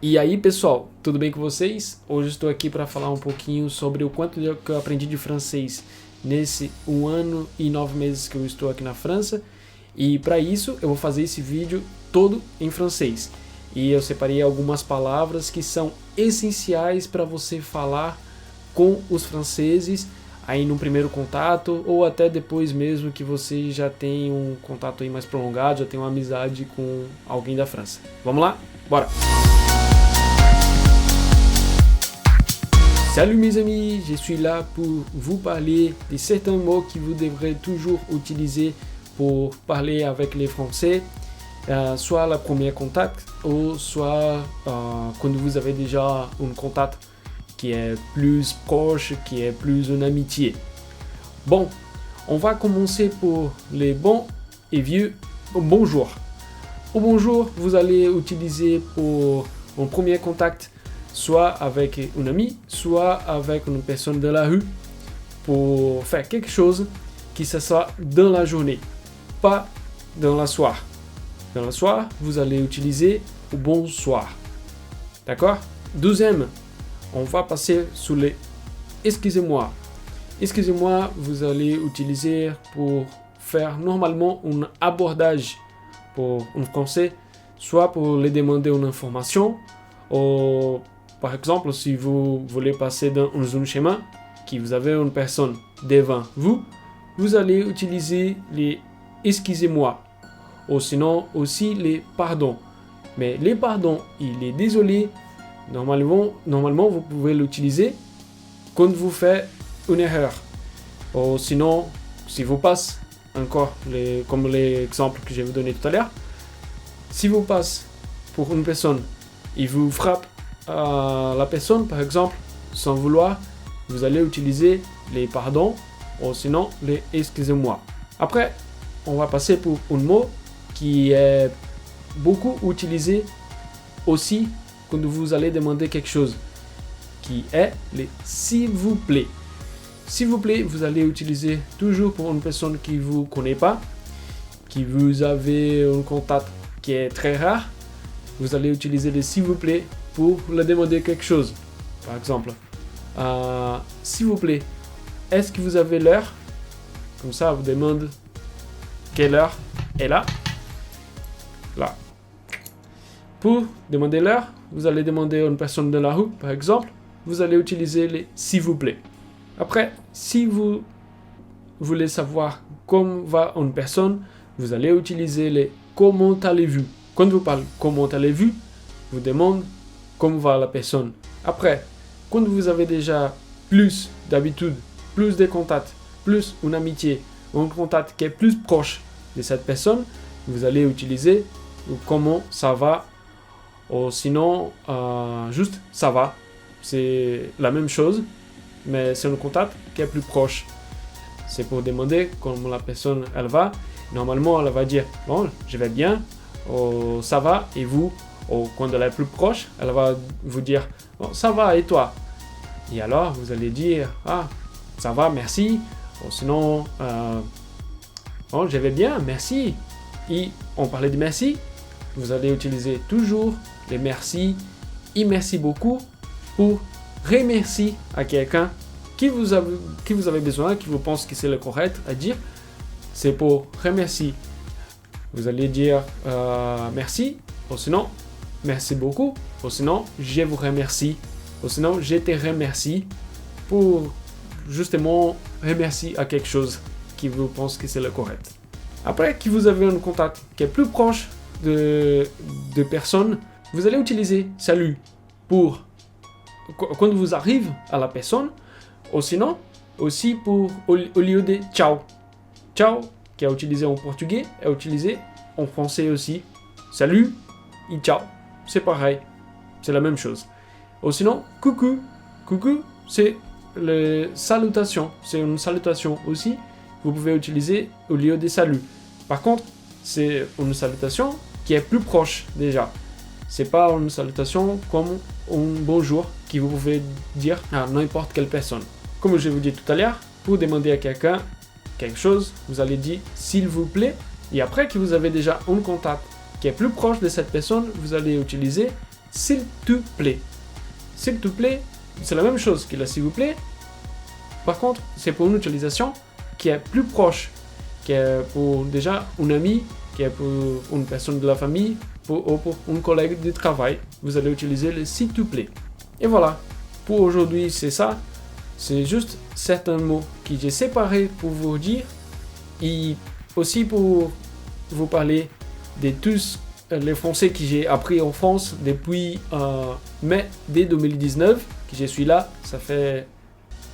E aí, pessoal, tudo bem com vocês? Hoje estou aqui para falar um pouquinho sobre o quanto que eu aprendi de francês nesse 1 ano e 9 meses que eu estou aqui na França. E para isso, eu vou fazer esse vídeo todo em francês. E eu separei algumas palavras que são essenciais para você falar com os franceses aí no primeiro contato, ou até depois mesmo que você já tem um contato aí mais prolongado, já tem uma amizade com alguém da França. Vamos lá? Bora! Salut mes amis, je suis là pour vous parler de certains mots que vous devrez toujours utiliser pour parler avec les Français, soit le premier contact ou soit quand vous avez déjà un contact qui est plus proche, qui est plus une amitié. Bon, on va commencer pour les bons et vieux bonjour. Au bonjour, vous allez utiliser pour un premier contact soit avec un ami, soit avec une personne de la rue pour faire quelque chose qui se soit dans la journée, pas dans la soirée. Dans la soirée, vous allez utiliser au bonsoir. D'accord? Deuxième, on va passer sur les excusez-moi. Excusez-moi, vous allez utiliser pour faire normalement un abordage pour un Français, soit pour lui demander une information, ou par exemple, si vous voulez passer dans un chemin, que vous avez une personne devant vous, vous allez utiliser les excusez-moi, ou sinon aussi les pardons. Mais les pardons et les désolés, normalement vous pouvez l'utiliser quand vous faites une erreur. Ou sinon, si vous passez, encore comme l'exemple que je vais vous donner tout à l'heure, si vous passez pour une personne et vous frappez à la personne, par exemple, sans vouloir, vous allez utiliser les pardons ou sinon les excusez-moi. Après, on va passer pour un mot qui est beaucoup utilisé aussi quand vous allez demander quelque chose, qui est les s'il vous plaît. S'il vous plaît, vous allez utiliser toujours pour une personne qui ne vous connaît pas, qui vous avez un contact qui est très rare. Vous allez utiliser le s'il vous plaît pour lui demander quelque chose. Par exemple, s'il vous plaît, est-ce que vous avez l'heure? Comme ça, vous demande quelle heure est là. Là. Pour demander l'heure, vous allez demander à une personne de la rue, par exemple, vous allez utiliser les s'il vous plaît. Après, si vous voulez savoir comment va une personne, vous allez utiliser les comment allez-vous. Quand vous parlez comment allez-vous, vous demandez comment va la personne. Après, quand vous avez déjà plus d'habitude, plus de contacts, plus une amitié, un contact qui est plus proche de cette personne, vous allez utiliser comment ça va, ou sinon juste ça va. C'est la même chose, mais c'est un contact qui est plus proche. C'est pour demander comment la personne elle va. Normalement, elle va dire bon, je vais bien, ou ça va, et vous, ou quand elle est plus proche, elle va vous dire bon, ça va, et toi? Et alors, vous allez dire ah, ça va, merci, ou sinon bon, je vais bien, merci. Et on parlait de merci, vous allez utiliser toujours les merci et merci beaucoup pour remercier à quelqu'un qui vous avez besoin, qui vous pense que c'est le correct à dire. C'est pour remercier. Vous allez dire merci, ou sinon merci beaucoup, ou sinon je vous remercie, ou sinon je te remercie pour justement remercier à quelque chose qui vous pense que c'est le correct. Après que vous avez un contact qui est plus proche de personnes, vous allez utiliser salut pour quand vous arrivez à la personne, ou sinon aussi pour au lieu de ciao. Ciao, qui est utilisé en portugais, est utilisé en français aussi. Salut et ciao, c'est pareil, c'est la même chose. Ou sinon, coucou. Coucou, c'est la salutation, c'est une salutation aussi. Vous pouvez utiliser au lieu des saluts. Par contre, c'est une salutation qui est plus proche déjà. C'est pas une salutation comme un bonjour que vous pouvez dire à n'importe quelle personne. Comme je vous dis tout à l'heure, pour demander à quelqu'un quelque chose, vous allez dire s'il vous plaît. Et après que vous avez déjà un contact qui est plus proche de cette personne, vous allez utiliser s'il te plaît. S'il te plaît, c'est la même chose que le s'il vous plaît. Par contre, c'est pour une utilisation qui est plus proche, qui est pour déjà un ami, qui est pour une personne de la famille, ou pour un collègue de travail. Vous allez utiliser le s'il te plaît. Et voilà, pour aujourd'hui c'est ça. C'est juste certains mots que j'ai séparés pour vous dire et aussi pour vous parler de tous les français que j'ai appris en France depuis mai 2019, que je suis là, ça fait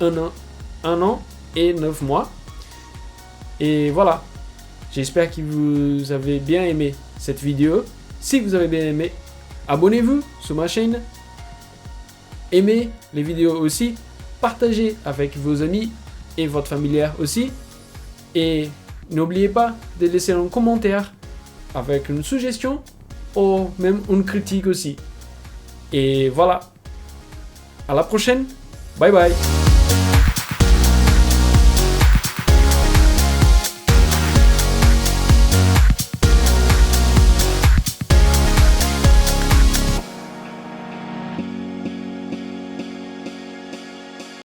un an et 9 mois. Et voilà, j'espère que vous avez bien aimé cette vidéo. Si vous avez bien aimé, abonnez-vous sur ma chaîne, aimez les vidéos aussi, partagez avec vos amis et votre familière aussi. Et n'oubliez pas de laisser un commentaire avec une suggestion ou même une critique aussi. Et voilà, à la prochaine, bye bye.